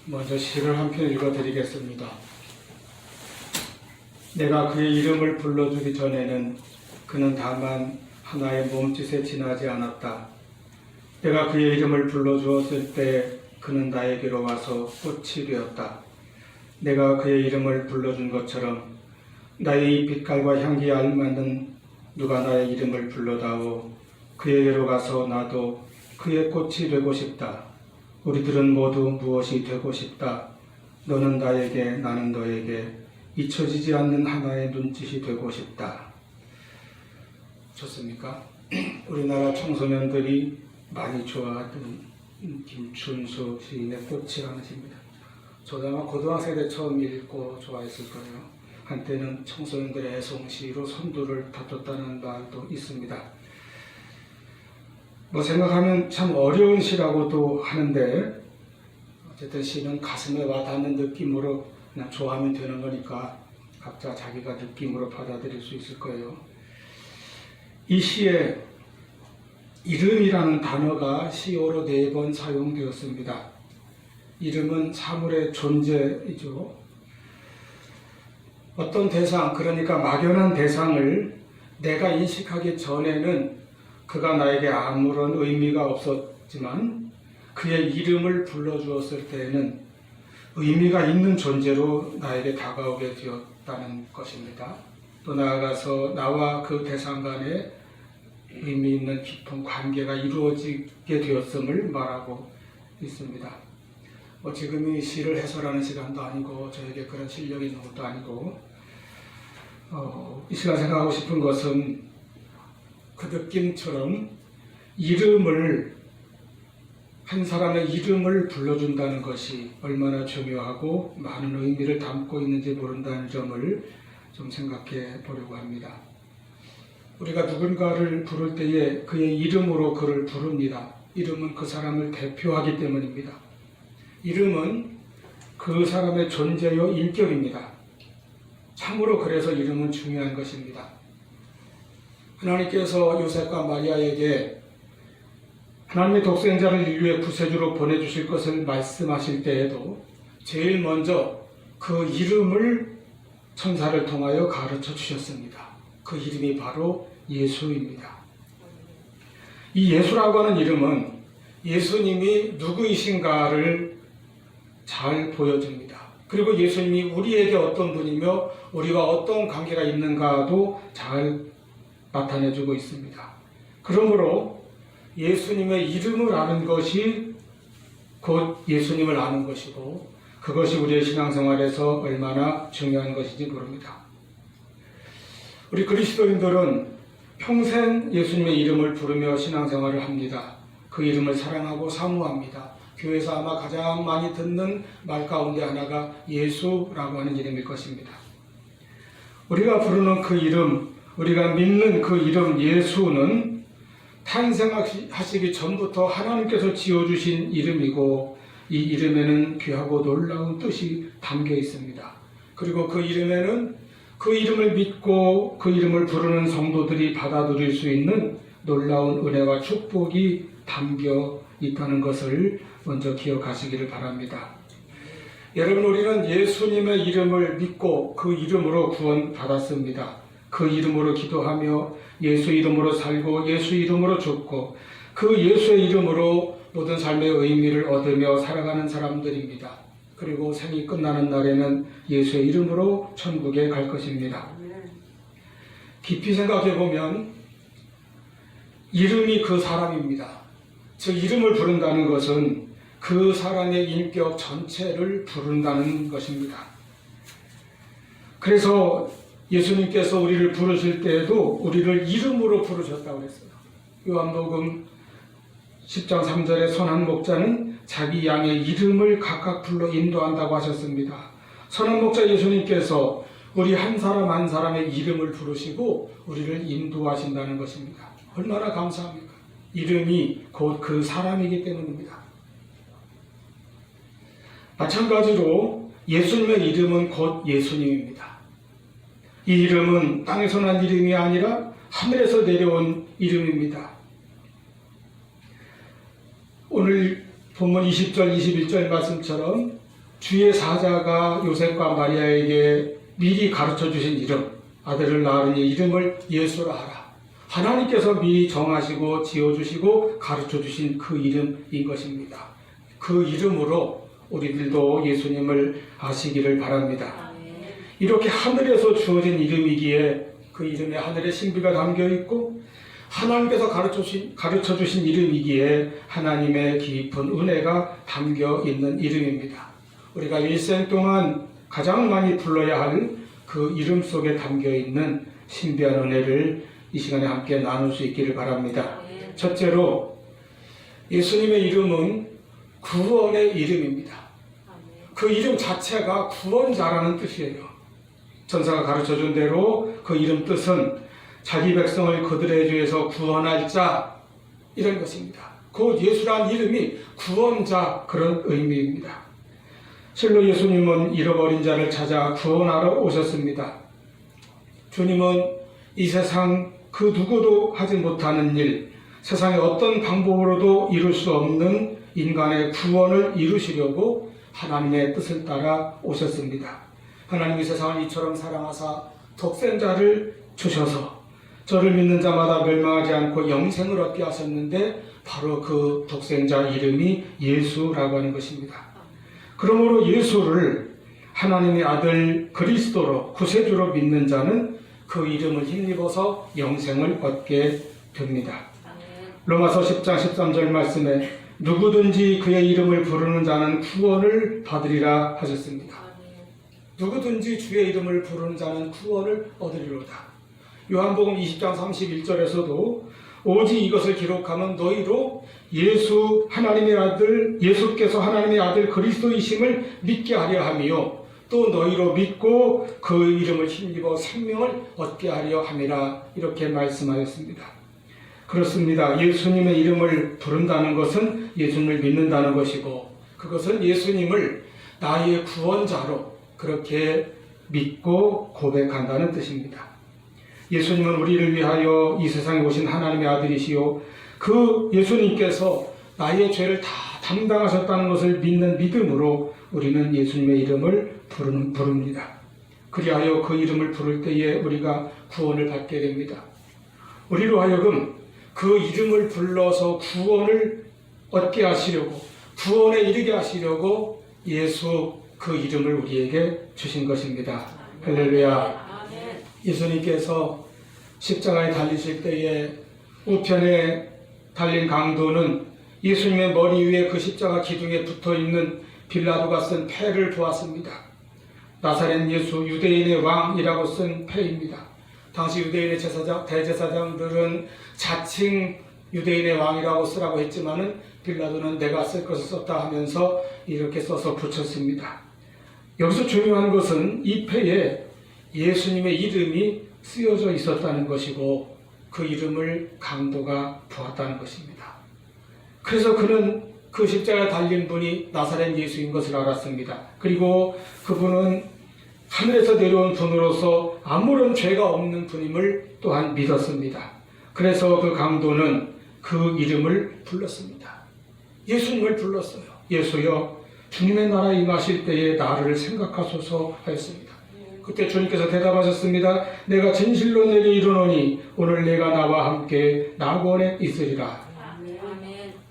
먼저 시를 한 편 읽어드리겠습니다. 내가 그의 이름을 불러주기 전에는 그는 다만 하나의 몸짓에 지나지 않았다. 내가 그의 이름을 불러주었을 때 그는 나에게로 와서 꽃이 되었다. 내가 그의 이름을 불러준 것처럼 나의 이 빛깔과 향기에 알맞는 누가 나의 이름을 불러다오. 그에게로 가서 나도 그의 꽃이 되고 싶다. 우리들은 모두 무엇이 되고 싶다. 너는 나에게, 나는 너에게 잊혀지지 않는 하나의 눈짓이 되고 싶다. 좋습니까? 우리나라 청소년들이 많이 좋아하던 김춘수 시인의 꽃이라는 시입니다. 저도 아마 고등학생 때 처음 읽고 좋아했을 거예요. 한때는 청소년들의 애송시로 선두를 다퉜다는 말도 있습니다. 생각하면 참 어려운 시라고도 하는데 어쨌든 시는 가슴에 와닿는 느낌으로 그냥 좋아하면 되는 거니까 각자 자기가 느낌으로 받아들일 수 있을 거예요. 이 시에 이름이라는 단어가 시어로 4번 사용되었습니다. 이름은 사물의 존재이죠. 어떤 대상, 그러니까 막연한 대상을 내가 인식하기 전에는 그가 나에게 아무런 의미가 없었지만 그의 이름을 불러주었을 때에는 의미가 있는 존재로 나에게 다가오게 되었다는 것입니다. 또 나아가서 나와 그 대상 간에 의미 있는 깊은 관계가 이루어지게 되었음을 말하고 있습니다. 지금 이 시를 해설하는 시간도 아니고 저에게 그런 실력이 있는 것도 아니고 이 시간 생각하고 싶은 것은 그 느낌처럼 한 사람의 이름을 불러준다는 것이 얼마나 중요하고 많은 의미를 담고 있는지 모른다는 점을 좀 생각해 보려고 합니다. 우리가 누군가를 부를 때에 그의 이름으로 그를 부릅니다. 이름은 그 사람을 대표하기 때문입니다. 이름은 그 사람의 존재요 인격입니다. 참으로 그래서 이름은 중요한 것입니다. 하나님께서 요셉과 마리아에게 하나님의 독생자를 인류의 구세주로 보내주실 것을 말씀하실 때에도 제일 먼저 그 이름을 천사를 통하여 가르쳐 주셨습니다. 그 이름이 바로 예수입니다. 이 예수라고 하는 이름은 예수님이 누구이신가를 잘 보여줍니다. 그리고 예수님이 우리에게 어떤 분이며 우리와 어떤 관계가 있는가도 잘 나타내주고 있습니다. 그러므로 예수님의 이름을 아는 것이 곧 예수님을 아는 것이고 그것이 우리의 신앙생활에서 얼마나 중요한 것인지 모릅니다. 우리 그리스도인들은 평생 예수님의 이름을 부르며 신앙생활을 합니다. 그 이름을 사랑하고 사모합니다. 교회에서 아마 가장 많이 듣는 말 가운데 하나가 예수라고 하는 이름일 것입니다. 우리가 부르는 그 이름, 우리가 믿는 그 이름 예수는 탄생하시기 전부터 하나님께서 지어주신 이름이고 이 이름에는 귀하고 놀라운 뜻이 담겨 있습니다. 그리고 그 이름에는 그 이름을 믿고 그 이름을 부르는 성도들이 받아들일 수 있는 놀라운 은혜와 축복이 담겨 있다는 것을 먼저 기억하시기를 바랍니다. 여러분, 우리는 예수님의 이름을 믿고 그 이름으로 구원받았습니다. 그 이름으로 기도하며 예수 이름으로 살고 예수 이름으로 죽고 그 예수의 이름으로 모든 삶의 의미를 얻으며 살아가는 사람들입니다. 그리고 생이 끝나는 날에는 예수의 이름으로 천국에 갈 것입니다. 깊이 생각해 보면 이름이 그 사람입니다. 즉 이름을 부른다는 것은 그 사람의 인격 전체를 부른다는 것입니다. 그래서 예수님께서 우리를 부르실 때에도 우리를 이름으로 부르셨다고 했어요. 요한복음 10장 3절에 선한 목자는 자기 양의 이름을 각각 불러 인도한다고 하셨습니다. 선한 목자 예수님께서 우리 한 사람 한 사람의 이름을 부르시고 우리를 인도하신다는 것입니다. 얼마나 감사합니까? 이름이 곧 그 사람이기 때문입니다. 마찬가지로 예수님의 이름은 곧 예수님입니다. 이 이름은 땅에서 난 이름이 아니라 하늘에서 내려온 이름입니다. 오늘 본문 20절, 21절 말씀처럼 주의 사자가 요셉과 마리아에게 미리 가르쳐 주신 이름, 아들을 낳으니 이름을 예수라 하라. 하나님께서 미리 정하시고 지어주시고 가르쳐 주신 그 이름인 것입니다. 그 이름으로 우리들도 예수님을 아시기를 바랍니다. 이렇게 하늘에서 주어진 이름이기에 그 이름에 하늘의 신비가 담겨 있고 하나님께서 가르쳐 주신 이름이기에 하나님의 깊은 은혜가 담겨 있는 이름입니다. 우리가 일생 동안 가장 많이 불러야 할 그 이름 속에 담겨 있는 신비한 은혜를 이 시간에 함께 나눌 수 있기를 바랍니다. 첫째로 예수님의 이름은 구원의 이름입니다. 그 이름 자체가 구원자라는 뜻이에요. 천사가 가르쳐준 대로 그 이름 뜻은 자기 백성을 그들의 죄에서 구원할 자, 이런 것입니다. 곧 예수란 이름이 구원자, 그런 의미입니다. 실로 예수님은 잃어버린 자를 찾아 구원하러 오셨습니다. 주님은 이 세상 그 누구도 하지 못하는 일, 세상의 어떤 방법으로도 이룰 수 없는 인간의 구원을 이루시려고 하나님의 뜻을 따라 오셨습니다. 하나님이 세상을 이처럼 사랑하사 독생자를 주셔서 저를 믿는 자마다 멸망하지 않고 영생을 얻게 하셨는데 바로 그 독생자 이름이 예수라고 하는 것입니다. 그러므로 예수를 하나님의 아들 그리스도로 구세주로 믿는 자는 그 이름을 힘입어서 영생을 얻게 됩니다. 로마서 10장 13절 말씀에 누구든지 그의 이름을 부르는 자는 구원을 받으리라 하셨습니다. 누구든지 주의 이름을 부르는 자는 구원을 얻으리로다. 요한복음 20장 31절에서도 오직 이것을 기록하면 너희로 예수께서 하나님의 아들 그리스도이심을 믿게 하려 하며 또 너희로 믿고 그 이름을 힘입어 생명을 얻게 하려 함이라, 이렇게 말씀하였습니다. 그렇습니다. 예수님의 이름을 부른다는 것은 예수님을 믿는다는 것이고, 그것은 예수님을 나의 구원자로 그렇게 믿고 고백한다는 뜻입니다. 예수님은 우리를 위하여 이 세상에 오신 하나님의 아들이시요, 그 예수님께서 나의 죄를 다 담당하셨다는 것을 믿는 믿음으로 우리는 예수님의 이름을 부릅니다. 그리하여 그 이름을 부를 때에 우리가 구원을 받게 됩니다. 우리로 하여금 그 이름을 불러서 구원을 얻게 하시려고, 구원에 이르게 하시려고 예수 그 이름을 우리에게 주신 것입니다. 할렐루야. 예수님께서 십자가에 달리실 때에 우편에 달린 강도는 예수님의 머리 위에 그 십자가 기둥에 붙어있는 빌라도가 쓴 패를 보았습니다. 나사렛 예수, 유대인의 왕이라고 쓴 패입니다. 당시 유대인의 대제사장들은 자칭 유대인의 왕이라고 쓰라고 했지만은 빌라도는 내가 쓸 것을 썼다 하면서 이렇게 써서 붙였습니다. 여기서 중요한 것은 이 패에 예수님의 이름이 쓰여져 있었다는 것이고 그 이름을 강도가 보았다는 것입니다. 그래서 그는 그 십자가에 달린 분이 나사렛 예수인 것을 알았습니다. 그리고 그분은 하늘에서 내려온 분으로서 아무런 죄가 없는 분임을 또한 믿었습니다. 그래서 그 강도는 그 이름을 불렀습니다. 예수님을 불렀어요. 예수여, 주님의 나라 임하실 때에 나를 생각하소서 하였습니다. 그때 주님께서 대답하셨습니다. 내가 진실로 내게 이르노니 오늘 내가 나와 함께 낙원에 있으리라.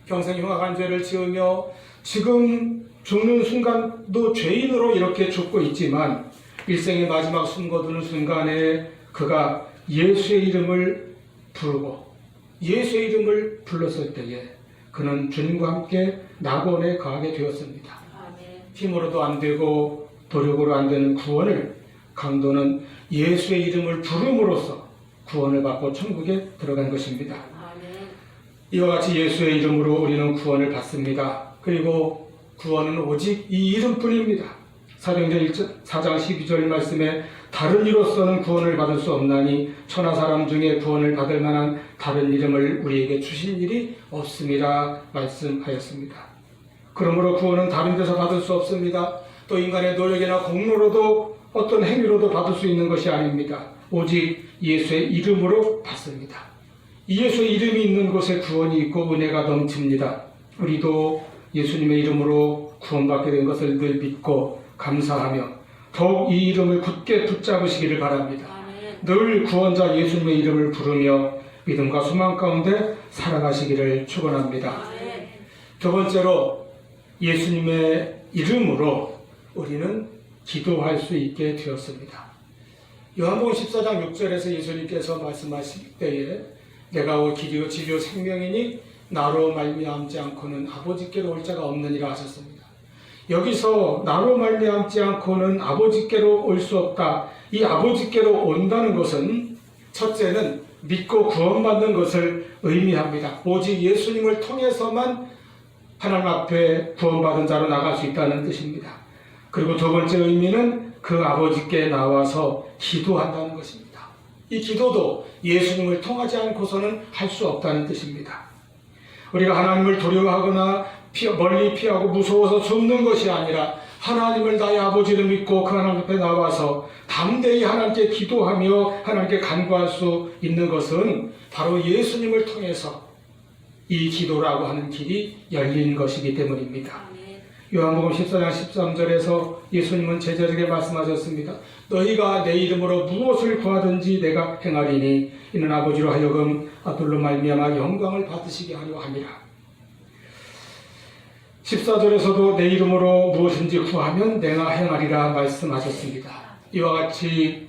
평생 흉악한 죄를 지으며 지금 죽는 순간도 죄인으로 이렇게 죽고 있지만 일생의 마지막 숨거두는 순간에 그가 예수의 이름을 부르고 예수의 이름을 불렀을 때에 그는 주님과 함께 낙원에 거하게 되었습니다. 힘으로도 안 되고 도력으로 안 되는 구원을 강도는 예수의 이름을 부름으로써 구원을 받고 천국에 들어간 것입니다. 이와 같이 예수의 이름으로 우리는 구원을 받습니다. 그리고 구원은 오직 이 이름뿐입니다. 사도행전 4장 12절 말씀에 다른 이로서는 구원을 받을 수 없나니 천하 사람 중에 구원을 받을 만한 다른 이름을 우리에게 주신 일이 없음이라 말씀하였습니다. 그러므로 구원은 다른 데서 받을 수 없습니다. 또 인간의 노력이나 공로로도 어떤 행위로도 받을 수 있는 것이 아닙니다. 오직 예수의 이름으로 받습니다. 이 예수의 이름이 있는 곳에 구원이 있고 은혜가 넘칩니다. 우리도 예수님의 이름으로 구원받게 된 것을 늘 믿고 감사하며 더욱 이 이름을 굳게 붙잡으시기를 바랍니다. 늘 구원자 예수님의 이름을 부르며 믿음과 소망 가운데 살아가시기를 축원합니다. 두 번째로 예수님의 이름으로 우리는 기도할 수 있게 되었습니다. 요한복음 14장 6절에서 예수님께서 말씀하실 때에 내가 길이요 진리요 생명이니 나로 말미암지 않고는 아버지께로 올 자가 없느니라 하셨습니다. 여기서 나로 말미암지 않고는 아버지께로 올 수 없다. 이 아버지께로 온다는 것은 첫째는 믿고 구원받는 것을 의미합니다. 오직 예수님을 통해서만 하나님 앞에 구원받은 자로 나갈 수 있다는 뜻입니다. 그리고 두 번째 의미는 그 아버지께 나와서 기도한다는 것입니다. 이 기도도 예수님을 통하지 않고서는 할 수 없다는 뜻입니다. 우리가 하나님을 두려워하거나 멀리 피하고 무서워서 숨는 것이 아니라 하나님을 나의 아버지를 믿고 그 하나님 앞에 나와서 담대히 하나님께 기도하며 하나님께 간구할 수 있는 것은 바로 예수님을 통해서 이 기도라고 하는 길이 열린 것이기 때문입니다. 요한복음 14장 13절에서 예수님은 제자들에게 말씀하셨습니다. 너희가 내 이름으로 무엇을 구하든지 내가 행하리니 이는 아버지로 하여금 아들로 말미암아 영광을 받으시게 하려 함이라. 14절에서도 내 이름으로 무엇인지 구하면 내가 행하리라 말씀하셨습니다. 이와 같이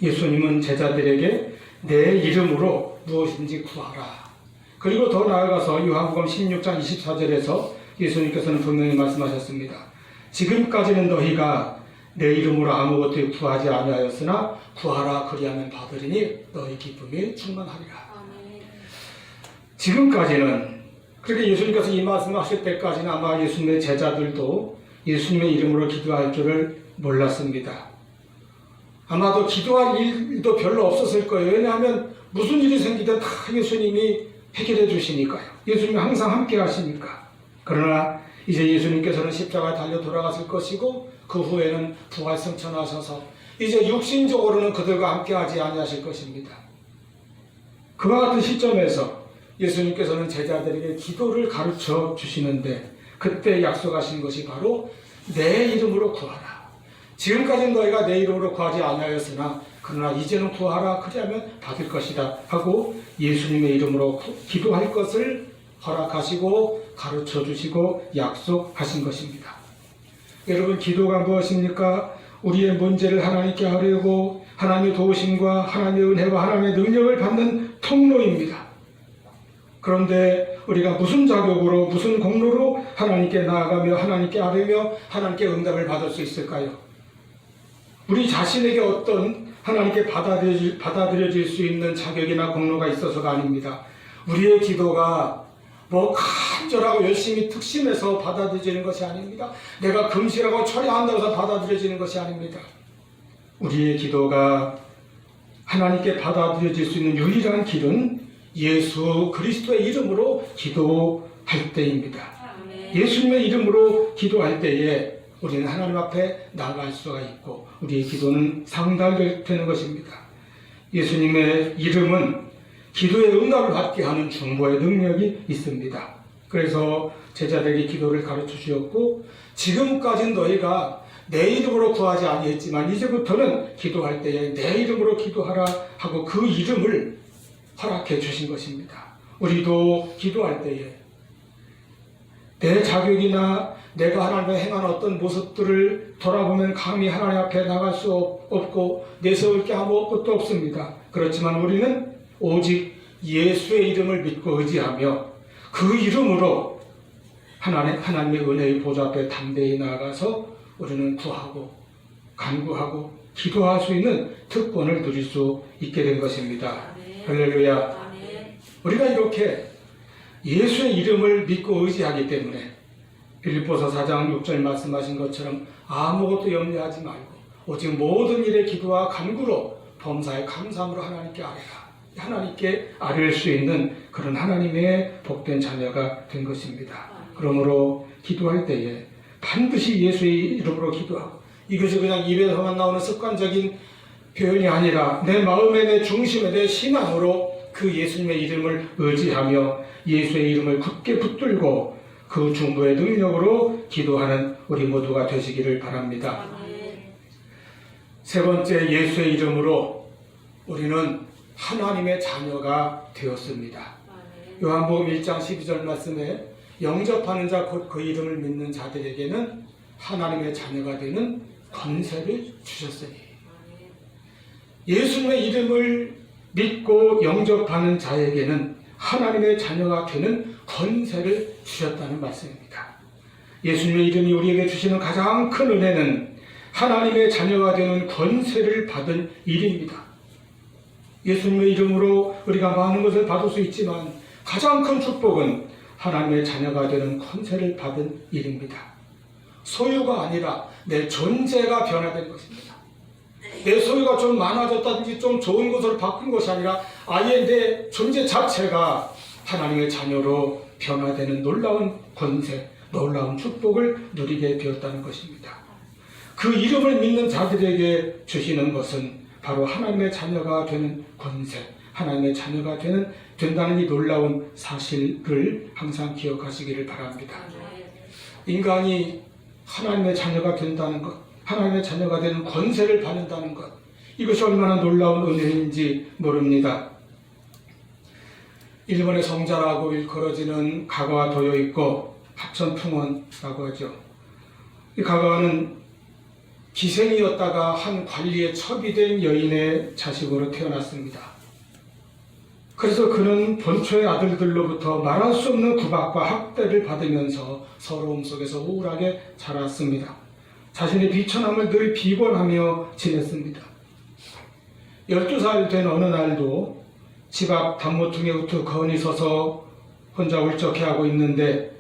예수님은 제자들에게 내 이름으로 무엇인지 구하라. 그리고 더 나아가서 요한복음 16장 24절에서 예수님께서는 분명히 말씀하셨습니다. 지금까지는 너희가 내 이름으로 아무것도 구하지 아니하였으나 구하라 그리하면 받으리니 너희 기쁨이 충만하리라. 지금까지는, 그렇게 예수님께서 이 말씀을 하실 때까지는 아마 예수님의 제자들도 예수님의 이름으로 기도할 줄을 몰랐습니다. 아마도 기도할 일도 별로 없었을 거예요. 왜냐하면 무슨 일이 생기든 다 예수님이 해결해 주시니까요. 예수님이 항상 함께 하시니까. 그러나 이제 예수님께서는 십자가에 달려 돌아가실 것이고 그 후에는 부활승천하셔서 이제 육신적으로는 그들과 함께 하지 아니하실 것입니다. 그와 같은 시점에서 예수님께서는 제자들에게 기도를 가르쳐 주시는데 그때 약속하신 것이 바로 내 이름으로 구하라. 지금까지는 너희가 내 이름으로 구하지 아니하였으나 그러나 이제는 구하라 그리하면 받을 것이다 하고 예수님의 이름으로 기도할 것을 허락하시고 가르쳐 주시고 약속하신 것입니다. 여러분, 기도가 무엇입니까? 우리의 문제를 하나님께 하려고 하나님의 도우심과 하나님의 은혜와 하나님의 능력을 받는 통로입니다. 그런데 우리가 무슨 자격으로 무슨 공로로 하나님께 나아가며 하나님께 아뢰며 하나님께 응답을 받을 수 있을까요? 우리 자신에게 어떤 하나님께 받아들여질 수 있는 자격이나 공로가 있어서가 아닙니다. 우리의 기도가 간절하고 열심히 특심해서 받아들여지는 것이 아닙니다. 내가 금실하고 처리한다고 해서 받아들여지는 것이 아닙니다. 우리의 기도가 하나님께 받아들여질 수 있는 유일한 길은 예수 그리스도의 이름으로 기도할 때입니다. 예수님의 이름으로 기도할 때에 우리는 하나님 앞에 나갈 수가 있고 우리의 기도는 상달되는 것입니다. 예수님의 이름은 기도의 응답을 받게 하는 중보의 능력이 있습니다. 그래서 제자들에게 기도를 가르쳐 주셨고 지금까지는 너희가 내 이름으로 구하지 아니했지만 이제부터는 기도할 때에 내 이름으로 기도하라 하고 그 이름을 허락해 주신 것입니다. 우리도 기도할 때에 내 자격이나 내가 하나님의 행한 어떤 모습들을 돌아보면 감히 하나님 앞에 나갈 수 없고 내세울 게 아무것도 없습니다. 그렇지만 우리는 오직 예수의 이름을 믿고 의지하며 그 이름으로 하나님의 은혜의 보좌 앞에 담대히 나아가서 우리는 구하고 간구하고 기도할 수 있는 특권을 누릴 수 있게 된 것입니다. 할렐루야. 우리가 이렇게 예수의 이름을 믿고 의지하기 때문에 빌립보서 4장 6절 말씀하신 것처럼 아무것도 염려하지 말고 오직 모든 일에 기도와 간구로 범사에 감사함으로 하나님께 아뢰라. 하나님께 아뢰일 수 있는 그런 하나님의 복된 자녀가 된 것입니다. 그러므로 기도할 때에 반드시 예수의 이름으로 기도하고 이것이 그냥 입에서만 나오는 습관적인 표현이 아니라 내 마음에 내 중심에 내 신앙으로 그 예수님의 이름을 의지하며 예수의 이름을 굳게 붙들고 그 중보의 능력으로 기도하는 우리 모두가 되시기를 바랍니다. 세 번째, 예수의 이름으로 우리는 하나님의 자녀가 되었습니다. 요한복음 1장 12절 말씀에 영접하는 자 곧 그 이름을 믿는 자들에게는 하나님의 자녀가 되는 권세를 주셨으니, 예수님의 이름을 믿고 영접하는 자에게는 하나님의 자녀가 되는 권세를 주셨다는 말씀입니다. 예수님의 이름이 우리에게 주시는 가장 큰 은혜는 하나님의 자녀가 되는 권세를 받은 일입니다. 예수님의 이름으로 우리가 많은 것을 받을 수 있지만 가장 큰 축복은 하나님의 자녀가 되는 권세를 받은 일입니다. 소유가 아니라 내 존재가 변화된 것입니다. 내 소유가 좀 많아졌다든지 좀 좋은 것으로 바뀐 것이 아니라 아예 내 존재 자체가 하나님의 자녀로 변화되는 놀라운 권세, 놀라운 축복을 누리게 되었다는 것입니다. 그 이름을 믿는 자들에게 주시는 것은 바로 하나님의 자녀가 되는 권세, 하나님의 자녀가 된다는 이 놀라운 사실을 항상 기억하시기를 바랍니다. 인간이 하나님의 자녀가 된다는 것, 하나님의 자녀가 되는 권세를 받는다는 것, 이것이 얼마나 놀라운 은혜인지 모릅니다. 일본의 성자라고 일컬어지는 가가와 도요있고 합천풍원이라고 하죠. 이 가가와는 기생이었다가 한 관리에 첩이된 여인의 자식으로 태어났습니다. 그래서 그는 본초의 아들들로부터 말할 수 없는 구박과 학대를 받으면서 서러움 속에서 우울하게 자랐습니다. 자신의 비천함을 늘 비관하며 지냈습니다. 12살 된 어느 날도 집 앞 단모퉁이에 우뚝거니 서서 혼자 울적해하고 있는데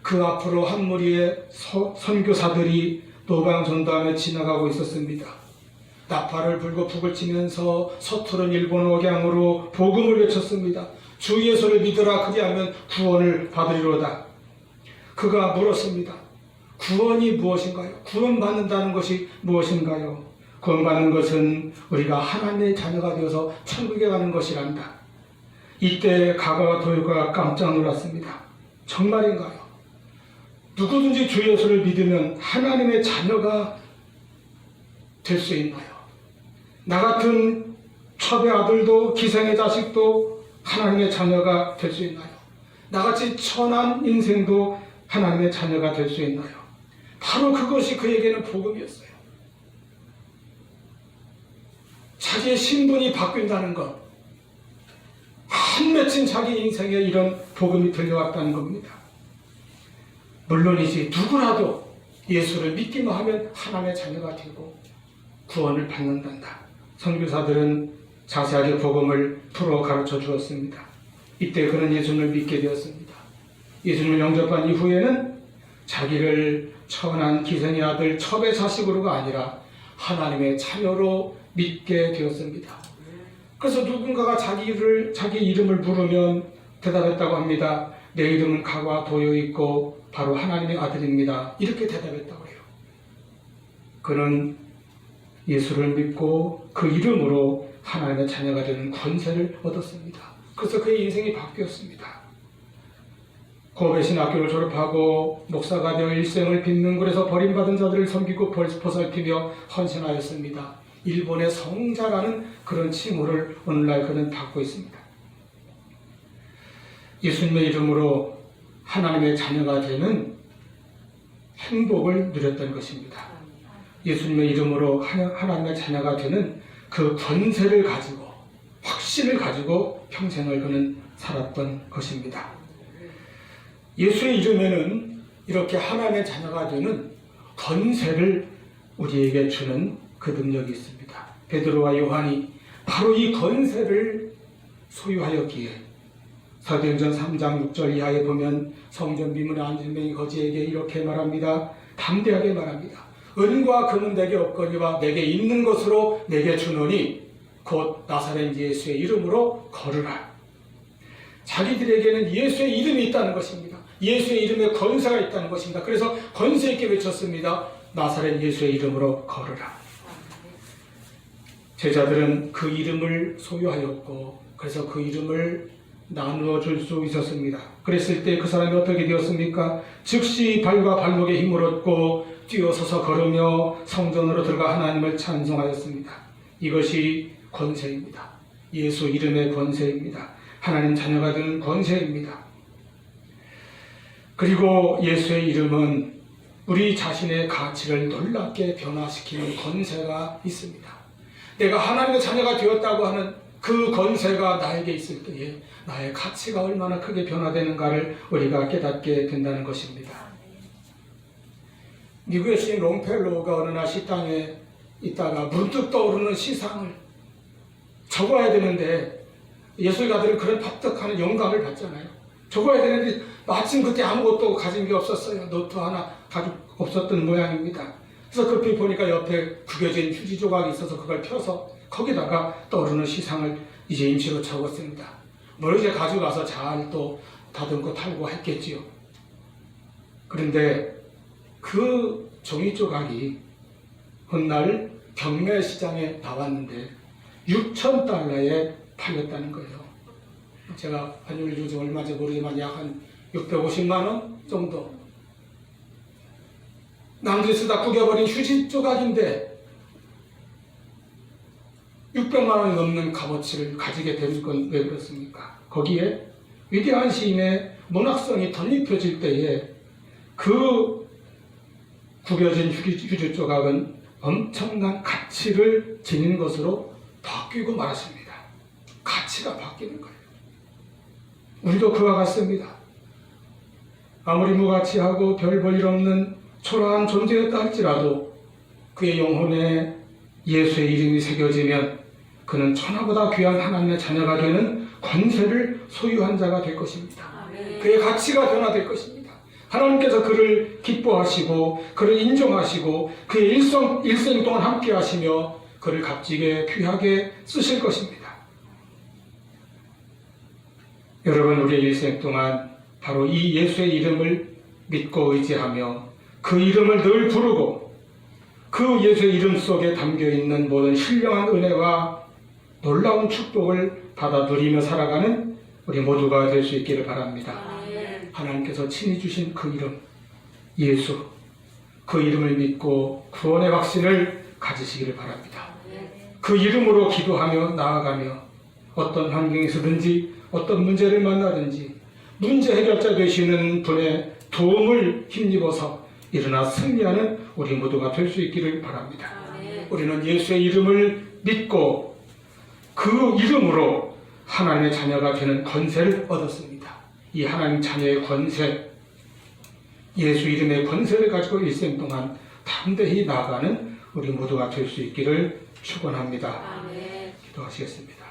그 앞으로 한 무리의 선교사들이 노방전도하며 지나가고 있었습니다. 나팔을 불고 북을 치면서 서투른 일본 억양으로 복음을 외쳤습니다. 주 예수를 믿으라, 그리하면 구원을 받으리로다. 그가 물었습니다. 구원이 무엇인가요? 구원받는다는 것이 무엇인가요? 구원받는 것은 우리가 하나님의 자녀가 되어서 천국에 가는 것이란다. 이때 가가와 도요가 깜짝 놀랐습니다. 정말인가요? 누구든지 주 예수를 믿으면 하나님의 자녀가 될 수 있나요? 나 같은 첩의 아들도 기생의 자식도 하나님의 자녀가 될 수 있나요? 나같이 천한 인생도 하나님의 자녀가 될 수 있나요? 바로 그것이 그에게는 복음이었어요. 자기의 신분이 바뀐다는 것, 한맺힌 자기 인생에 이런 복음이 들려왔다는 겁니다. 물론이지 누구라도 예수를 믿기만 하면 하나님의 자녀가 되고 구원을 받는단다. 선교사들은 자세하게 복음을 풀어 가르쳐 주었습니다. 이때 그는 예수님을 믿게 되었습니다. 예수님을 영접한 이후에는 자기를 천한 기생의 아들, 첩의 자식으로가 아니라 하나님의 자녀로 믿게 되었습니다. 그래서 누군가가 자기 이름을 부르면 대답했다고 합니다. 내 이름은 가가 도요있고 바로 하나님의 아들입니다. 이렇게 대답했다고 해요. 그는 예수를 믿고 그 이름으로 하나님의 자녀가 되는 권세를 얻었습니다. 그래서 그의 인생이 바뀌었습니다. 고베 신학교를 졸업하고 목사가 되어 일생을 빈민굴에서 버림받은 자들을 섬기고 보살피며 헌신하였습니다. 일본의 성자라는 그런 칭호를 오늘날 그는 받고 있습니다. 예수님의 이름으로 하나님의 자녀가 되는 행복을 누렸던 것입니다. 예수님의 이름으로 하나님의 자녀가 되는 그 권세를 가지고, 확신을 가지고 평생을 그는 살았던 것입니다. 예수의 이름에는 이렇게 하나님의 자녀가 되는 권세를 우리에게 주는 그 능력이 있습니다. 베드로와 요한이 바로 이 권세를 소유하였기에 사도행전 3장 6절 이하에 보면 성전 비문에 앉은 맹인 거지에게 이렇게 말합니다. 담대하게 말합니다. 은과 금은 내게 없거니와 내게 있는 것으로 내게 주노니 곧 나사렛 예수의 이름으로 걸으라. 자기들에게는 예수의 이름이 있다는 것입니다. 예수의 이름에 권세가 있다는 것입니다. 그래서 권세 있게 외쳤습니다. 나사렛 예수의 이름으로 걸으라. 제자들은 그 이름을 소유하였고, 그래서 그 이름을 나누어 줄 수 있었습니다. 그랬을 때 그 사람이 어떻게 되었습니까? 즉시 발과 발목에 힘을 얻고 뛰어서서 걸으며 성전으로 들어가 하나님을 찬송하였습니다. 이것이 권세입니다. 예수 이름의 권세입니다. 하나님 자녀가 되는 권세입니다. 그리고 예수의 이름은 우리 자신의 가치를 놀랍게 변화시키는 권세가 있습니다. 내가 하나님의 자녀가 되었다고 하는 그 권세가 나에게 있을 때에 나의 가치가 얼마나 크게 변화되는가를 우리가 깨닫게 된다는 것입니다. 미국의 시인 롱펠로우가 어느 날 식당에 있다가 문득 떠오르는 시상을 적어야 되는데, 예술가들은 그런 파특하는 영감을 받잖아요. 적어야 되는데 마침 그때 아무것도 가진 게 없었어요. 노트 하나 가지고 없었던 모양입니다. 그래서 급히 보니까 옆에 구겨진 휴지 조각이 있어서 그걸 펴서 거기다가 떠오르는 시상을 이제 임시로 적었습니다. 뭘 이제 가져가서 잘 또 다듬고 탈고 했겠지요. 그런데 그 종이 조각이 훗날 경매 시장에 나왔는데 $6,000에 팔렸다는 거예요. 제가 환율 요즘 얼마인지 모르지만 약 한 650만 원 정도. 남들이 쓰다 구겨버린 휴지 조각인데 600만 원이 넘는 값어치를 가지게 된 건 왜 그렇습니까? 거기에 위대한 시인의 문학성이 덧입혀질 때에 그 구겨진 휴지 조각은 엄청난 가치를 지닌 것으로 바뀌고 말았습니다. 가치가 바뀌는 거예요. 우리도 그와 같습니다. 아무리 무가치하고 별 볼 일 없는 초라한 존재였다 할지라도 그의 영혼에 예수의 이름이 새겨지면 그는 천하보다 귀한 하나님의 자녀가 되는 권세를 소유한 자가 될 것입니다. 그의 가치가 변화될 것입니다. 하나님께서 그를 기뻐하시고 그를 인정하시고 그의 일생 동안 함께 하시며 그를 값지게 귀하게 쓰실 것입니다. 여러분, 우리의 일생 동안 바로 이 예수의 이름을 믿고 의지하며 그 이름을 늘 부르고 그 예수의 이름 속에 담겨있는 모든 신령한 은혜와 놀라운 축복을 받아 누리며 살아가는 우리 모두가 될 수 있기를 바랍니다. 하나님께서 친히 주신 그 이름 예수, 그 이름을 믿고 구원의 확신을 가지시기를 바랍니다. 그 이름으로 기도하며 나아가며 어떤 환경에서든지 어떤 문제를 만나든지 문제 해결자 되시는 분의 도움을 힘입어서 일어나 승리하는 우리 모두가 될 수 있기를 바랍니다. 우리는 예수의 이름을 믿고 그 이름으로 하나님의 자녀가 되는 권세를 얻었습니다. 이 하나님 자녀의 권세, 예수 이름의 권세를 가지고 일생 동안 담대히 나아가는 우리 모두가 될 수 있기를 축원합니다. 기도하시겠습니다.